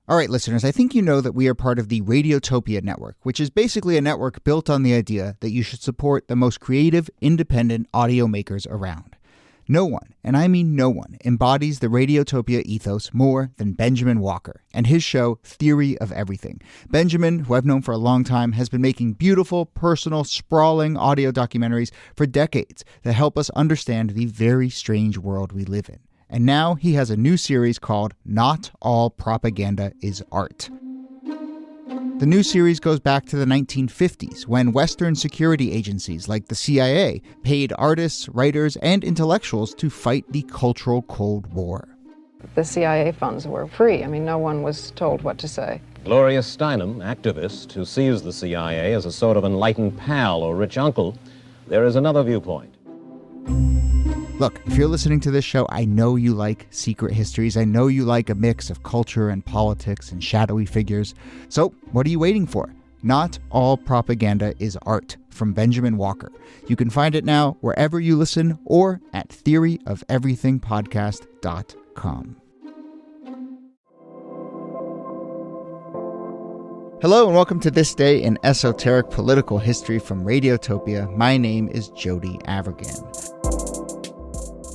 All right, listeners, I think you know that we are part of the Radiotopia network, which is basically a network built on the idea that you should support the most creative, independent audio makers around. No one, and I mean no one, embodies the Radiotopia ethos more than Benjamin Walker and his show Theory of Everything. Benjamin, who I've known for a long time, has been making beautiful, personal, sprawling audio documentaries for decades that help us understand the very strange world we live in. And now he has a new series called Not All Propaganda is Art. The new series goes back to the 1950s when Western security agencies like the CIA paid artists, writers, and intellectuals to fight the cultural Cold War. The CIA funds were free. I mean, no one was told what to say. Gloria Steinem, activist who sees the CIA as a sort of enlightened pal or rich uncle, there is another viewpoint. Look, if you're listening to this show, I know you like secret histories. I know you like a mix of culture and politics and shadowy figures. So what are you waiting for? Not All Propaganda is Art from Benjamin Walker. You can find it now wherever you listen or at theoryofeverythingpodcast.com. Hello and welcome to This Day in Esoteric Political History from Radiotopia. My name is Jody Avirgan.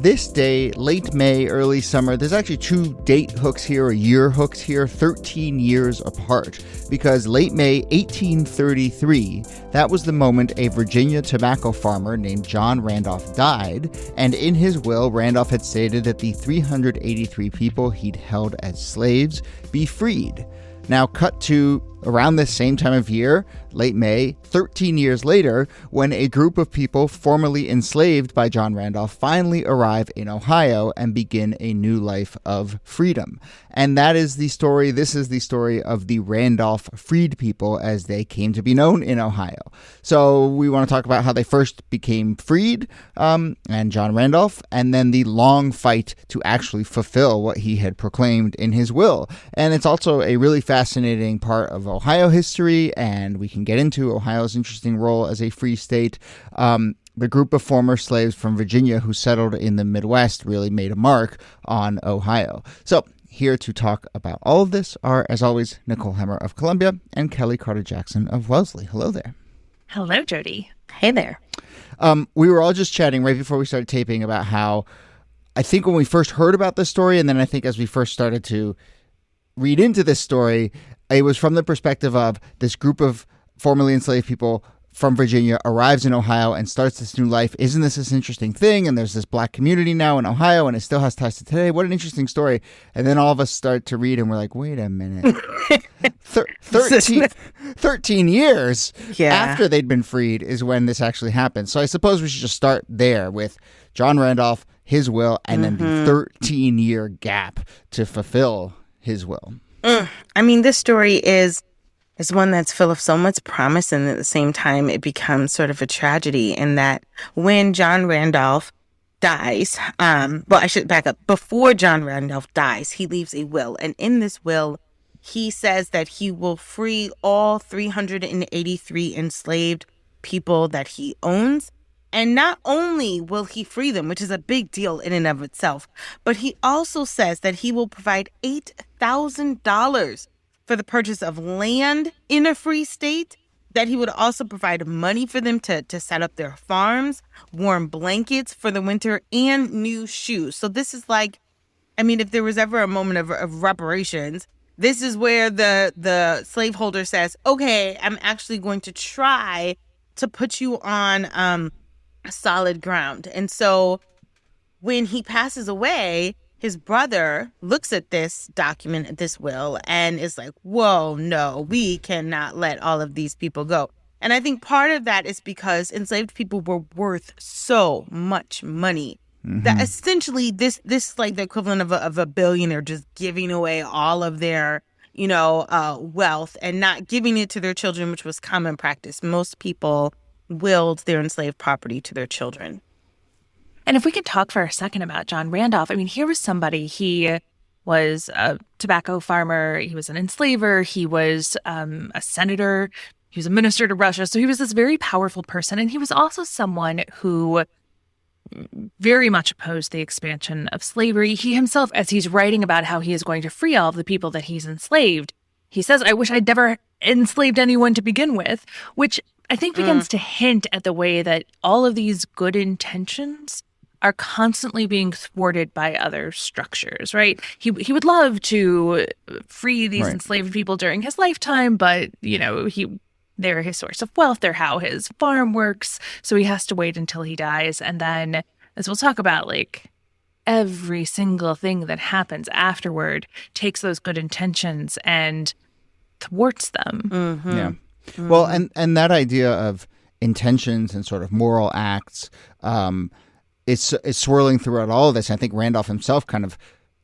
This day, late May, early summer, there's actually two date hooks here, or year hooks here, 13 years apart. Because late May 1833, that was the moment a Virginia tobacco farmer named John Randolph died, and in his will, Randolph had stated that the 383 people he'd held as slaves be freed. Now cut to around this same time of year, late May, 13 years later, when a group of people formerly enslaved by John Randolph finally arrive in Ohio and begin a new life of freedom. And that is the story, this is the story of the Randolph Freedpeople as they came to be known in Ohio. So we want to talk about how they first became freed, and John Randolph, and then the long fight to actually fulfill what he had proclaimed in his will. And it's also a really fascinating part of Ohio history, and we can get into Ohio's interesting role as a free state. The group of former slaves from Virginia who settled in the Midwest really made a mark on Ohio. So here to talk about all of this are, as always, Nicole Hemmer of Columbia and Kellie Carter-Jackson of Wellesley. Hello there. Hello, Jody. Hey there. We were all just chatting right before we started taping about how I think when we first heard about this story, and then I think as we first started to read into this story, it was from the perspective of this group of formerly enslaved people from Virginia arrives in Ohio and starts this new life. Isn't this interesting thing? And there's this black community now in Ohio, and it still has ties to today. What an interesting story. And then all of us start to read, and we're like, wait a minute. 13 years after they'd been freed is when this actually happened. So I suppose we should just start there with John Randolph, his will, and then the 13-year gap to fulfill his will. I mean, this story is one that's full of so much promise, and at the same time, it becomes sort of a tragedy in that when John Randolph dies, well, I should back up. Before John Randolph dies, he leaves a will, and in this will, he says that he will free all 383 enslaved people that he owns. And not only will he free them, which is a big deal in and of itself, but he also says that he will provide $8,000 for the purchase of land in a free state, that he would also provide money for them to set up their farms, warm blankets for the winter, and new shoes. So this is like, I mean, if there was ever a moment of reparations, this is where the slaveholder says, okay, I'm actually going to try to put you on solid ground. And so when he passes away, his brother looks at this document, at this will, and is like, whoa, no, we cannot let all of these people go. And I think part of that is because enslaved people were worth so much money that essentially this is like the equivalent of a billionaire just giving away all of their, wealth and not giving it to their children, which was common practice. Most people willed their enslaved property to their children. And if we could talk for a second about John Randolph, I mean, here was somebody, he was a tobacco farmer, he was an enslaver, he was a senator, he was a minister to Russia. So he was this very powerful person. And he was also someone who very much opposed the expansion of slavery. He himself, as he's writing about how he is going to free all of the people that he's enslaved, he says, "I wish I'd never enslaved anyone to begin with," which I think begins to hint at the way that all of these good intentions are constantly being thwarted by other structures, right? He would love to free these enslaved people during his lifetime, but, they're his source of wealth. They're how his farm works. So he has to wait until he dies. And then, as we'll talk about, every single thing that happens afterward takes those good intentions and thwarts them. Mm-hmm. Yeah. Mm-hmm. Well, and that idea of intentions and sort of moral acts is swirling throughout all of this. I think Randolph himself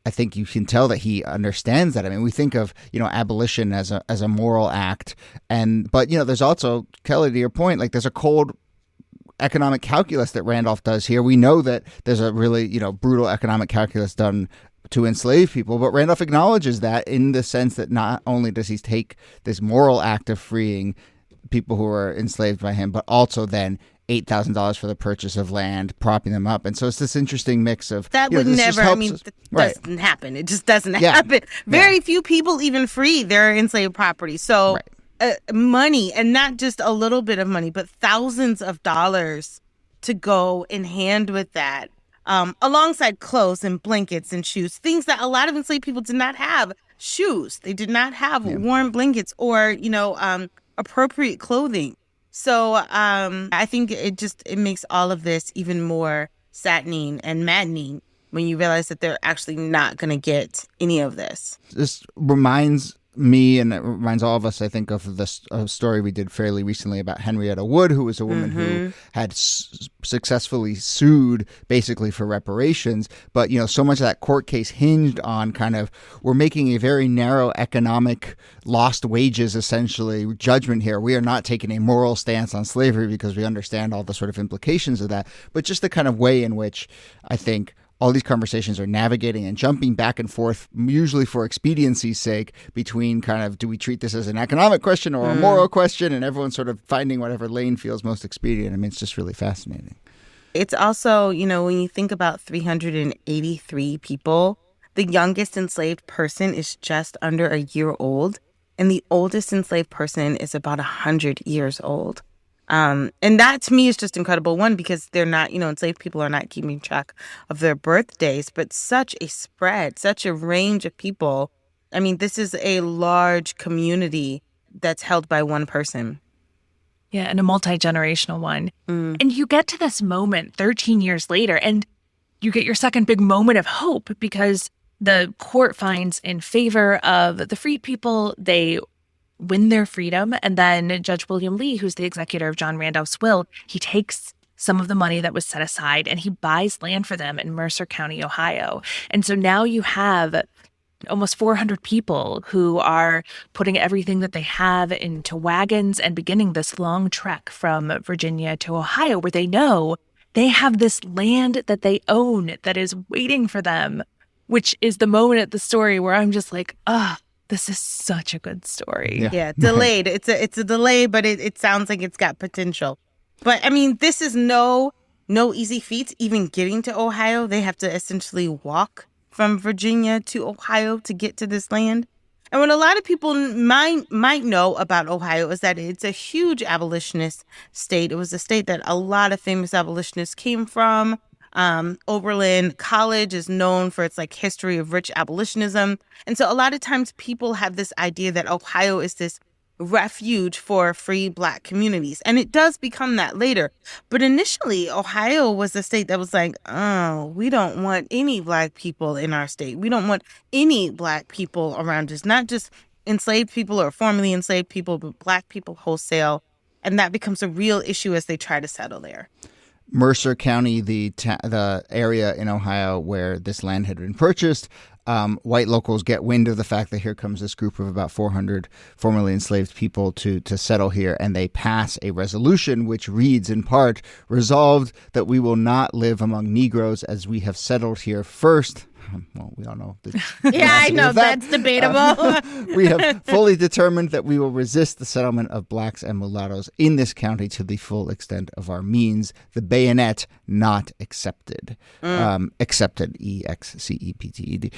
I think you can tell that he understands that. I mean, we think of, abolition as a moral act. But there's also, Kellie, to your point, there's a cold economic calculus that Randolph does here. We know that there's a really, brutal economic calculus done to enslave people, but Randolph acknowledges that in the sense that not only does he take this moral act of freeing people who are enslaved by him, but also then $8,000 for the purchase of land, propping them up. And so it's this interesting mix of that would never, doesn't happen. It just doesn't happen. Very few people even free their enslaved property. So money, and not just a little bit of money, but thousands of dollars to go in hand with that, alongside clothes and blankets and shoes, things that a lot of enslaved people did not have. Shoes. They did not have warm blankets or, appropriate clothing. So I think it makes all of this even more saddening and maddening when you realize that they're actually not going to get any of this. This reminds me, and it reminds all of us, I think, of the story we did fairly recently about Henrietta Wood, who was a woman who had successfully sued basically for reparations. But, so much of that court case hinged on we're making a very narrow economic lost wages, essentially, judgment here. We are not taking a moral stance on slavery because we understand all the sort of implications of that. But just the kind of way in which I think all these conversations are navigating and jumping back and forth, usually for expediency's sake, between do we treat this as an economic question or a moral question, and everyone's sort of finding whatever lane feels most expedient. I mean, it's just really fascinating. It's also, when you think about 383 people, the youngest enslaved person is just under a year old, and the oldest enslaved person is about 100 years old. And that to me is just incredible. One, because they're not, enslaved people are not keeping track of their birthdays, but such a spread, such a range of people. I mean, this is a large community that's held by one person. Yeah, and a multi-generational one. And you get to this moment 13 years later, and you get your second big moment of hope because the court finds in favor of the freed people. They win their freedom. And then Judge William Lee, who's the executor of John Randolph's will, he takes some of the money that was set aside and he buys land for them in Mercer County, Ohio. And so now you have almost 400 people who are putting everything that they have into wagons and beginning this long trek from Virginia to Ohio, where they know they have this land that they own that is waiting for them, which is the moment at the story where I'm just like, this is such a good story. Yeah, delayed. It's a delay, but it sounds like it's got potential. But I mean, this is no easy feat. Even getting to Ohio, they have to essentially walk from Virginia to Ohio to get to this land. And what a lot of people might know about Ohio is that it's a huge abolitionist state. It was a state that a lot of famous abolitionists came from. Oberlin College is known for its history of rich abolitionism. And so a lot of times people have this idea that Ohio is this refuge for free Black communities. And it does become that later. But initially, Ohio was a state that was like, we don't want any Black people in our state. We don't want any Black people around us, not just enslaved people or formerly enslaved people, but Black people wholesale. And that becomes a real issue as they try to settle there. Mercer County, the area in Ohio where this land had been purchased, white locals get wind of the fact that here comes this group of about 400 formerly enslaved people to settle here, and they pass a resolution which reads in part, "Resolved that we will not live among Negroes as we have settled here first, Well, we all know. Yeah, I know. That's debatable. We have fully determined that we will resist the settlement of blacks and mulattoes in this county to the full extent of our means. The bayonet not accepted. Accepted, EXCEPTED.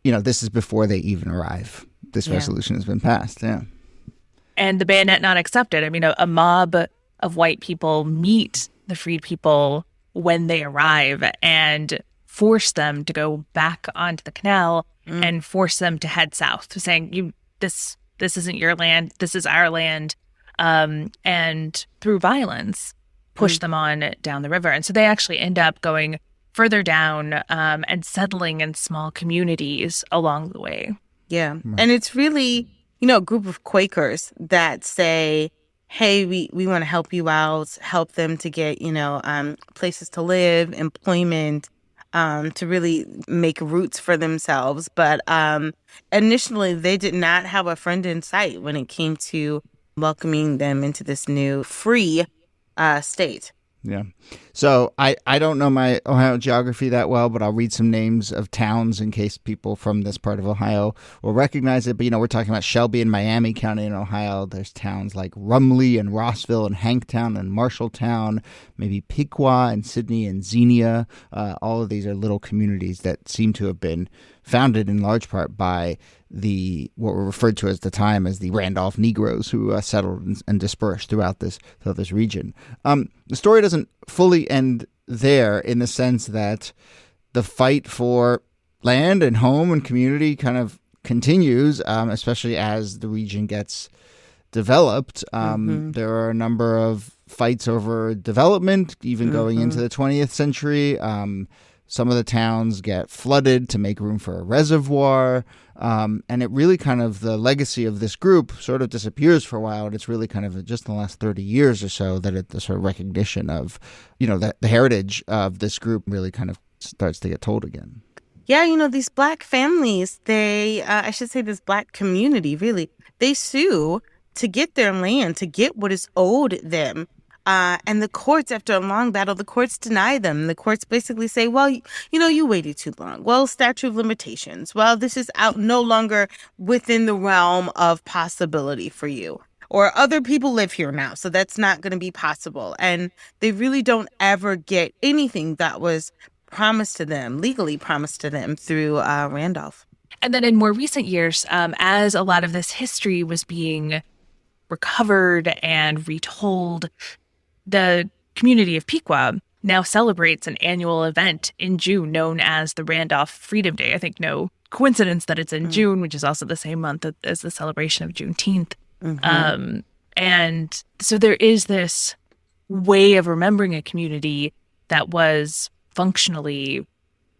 This is before they even arrive. This resolution has been passed. Yeah. And the bayonet not accepted. I mean, a mob of white people meet the freed people when they arrive and force them to go back onto the canal and force them to head south, saying, this isn't your land, this is our land, and through violence, push them on down the river. And so they actually end up going further down and settling in small communities along the way. Yeah. And it's really, a group of Quakers that say, hey, we want to help you out, help them to get, places to live, employment, to really make roots for themselves. But initially, they did not have a friend in sight when it came to welcoming them into this new free state. Yeah. So I don't know my Ohio geography that well, but I'll read some names of towns in case people from this part of Ohio will recognize it. But, we're talking about Shelby and Miami County in Ohio. There's towns like Rumley and Rossville and Hanktown and Marshalltown, maybe Piqua and Sydney and Xenia. All of these are little communities that seem to have been founded in large part by what were referred to at the time as the Randolph Negroes, who settled and dispersed throughout this region. The story doesn't fully end there in the sense that the fight for land and home and community kind of continues, especially as the region gets developed. There are a number of fights over development, even going into the 20th century. Some of the towns get flooded to make room for a reservoir. And it really kind of, the legacy of this group sort of disappears for a while. And it's really kind of just in the last 30 years or so that the sort of recognition of, that the heritage of this group really kind of starts to get told again. Yeah, these black families, this black community, really, they sue to get their land, to get what is owed them. And the courts, after a long battle, the courts deny them. The courts basically say, well, you waited too long. Well, statute of limitations. Well, this is no longer within the realm of possibility for you. Or other people live here now, so that's not going to be possible. And they really don't ever get anything that was promised to them, legally promised to them through Randolph. And then in more recent years, as a lot of this history was being recovered and retold, the community of Piqua now celebrates an annual event in June known as the Randolph Freedom Day. I think no coincidence that it's in June, which is also the same month as the celebration of Juneteenth. And so there is this way of remembering a community that was functionally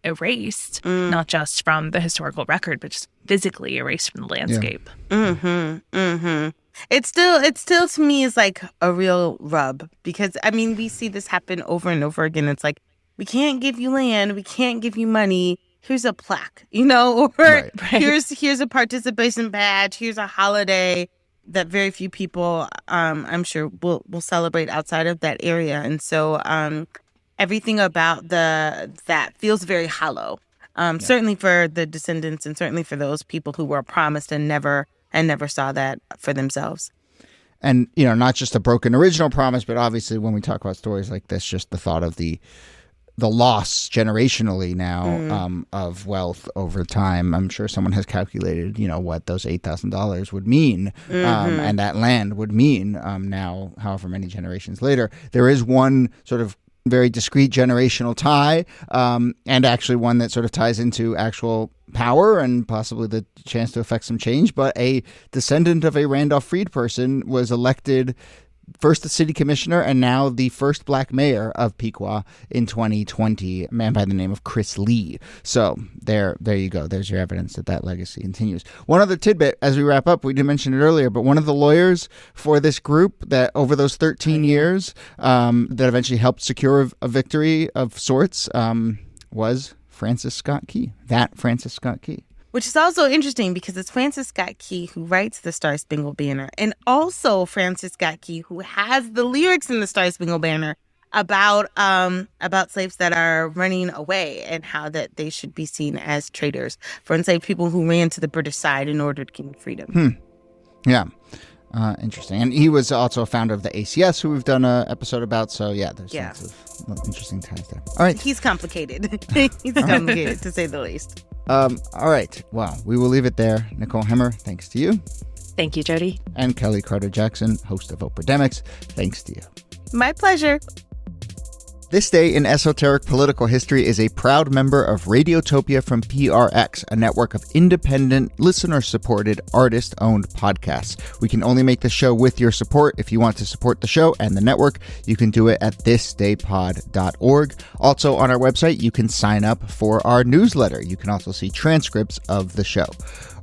erased, not just from the historical record, but just physically erased from the landscape. It still to me is like a real rub because, we see this happen over and over again. It's like, we can't give you land, we can't give you money. Here's a plaque, or right. Here's a participation badge. Here's a holiday that very few people, I'm sure, will celebrate outside of that area. And so everything about that feels very hollow. Certainly for the descendants and certainly for those people who were promised and never saw that for themselves. And, not just a broken original promise, but obviously when we talk about stories like this, just the thought of the loss generationally now of wealth over time. I'm sure someone has calculated, what those $8,000 would mean and that land would mean now, however many generations later. There is one sort of very discrete generational tie, and actually one that sort of ties into actual power and possibly the chance to affect some change. But a descendant of a Randolph freed person was elected first the city commissioner and now the first black mayor of Piqua in 2020, a man by the name of Chris Lee. So there you go. There's your evidence that legacy continues. One other tidbit as we wrap up, we didn't mention it earlier, but one of the lawyers for this group that over those 13 years that eventually helped secure a victory of sorts was Francis Scott Key. Francis Scott Key. Which is also interesting because it's Francis Scott Key who writes the Star-Spangled Banner and also Francis Scott Key who has the lyrics in the Star-Spangled Banner about slaves that are running away and how that they should be seen as traitors for enslaved people who ran to the British side in order to gain freedom. Yeah. Interesting. And he was also a founder of the ACS, who we've done an episode about. So, yeah, there's lots of interesting ties there. All right. He's complicated. He's complicated, to say the least. All right. Well, we will leave it there. Nicole Hemmer, thanks to you. Thank you, Jody. And Kellie Carter-Jackson, host of Operdemics, thanks to you. My pleasure. This Day in Esoteric Political History is a proud member of Radiotopia from PRX, a network of independent, listener-supported, artist-owned podcasts. We can only make the show with your support. If you want to support the show and the network, you can do it at thisdaypod.org. Also, on our website, you can sign up for our newsletter. You can also see transcripts of the show.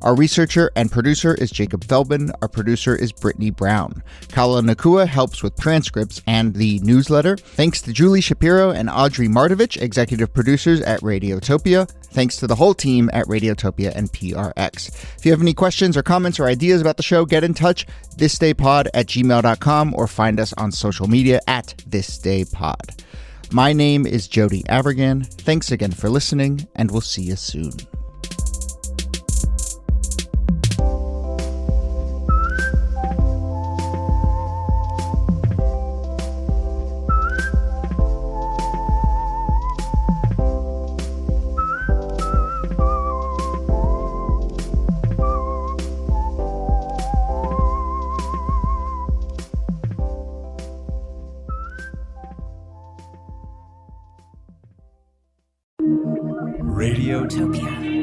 Our researcher and producer is Jacob Feldman. Our producer is Brittany Brown. Kala Nakua helps with transcripts and the newsletter. Thanks to Julie Shapiro and Audrey Martovich, executive producers at Radiotopia. Thanks to the whole team at Radiotopia and PRX. If you have any questions or comments or ideas about the show, get in touch, thisdaypod@gmail.com, or find us on social media at thisdaypod. My name is Jody Avergan. Thanks again for listening, and we'll see you soon. Radiotopia.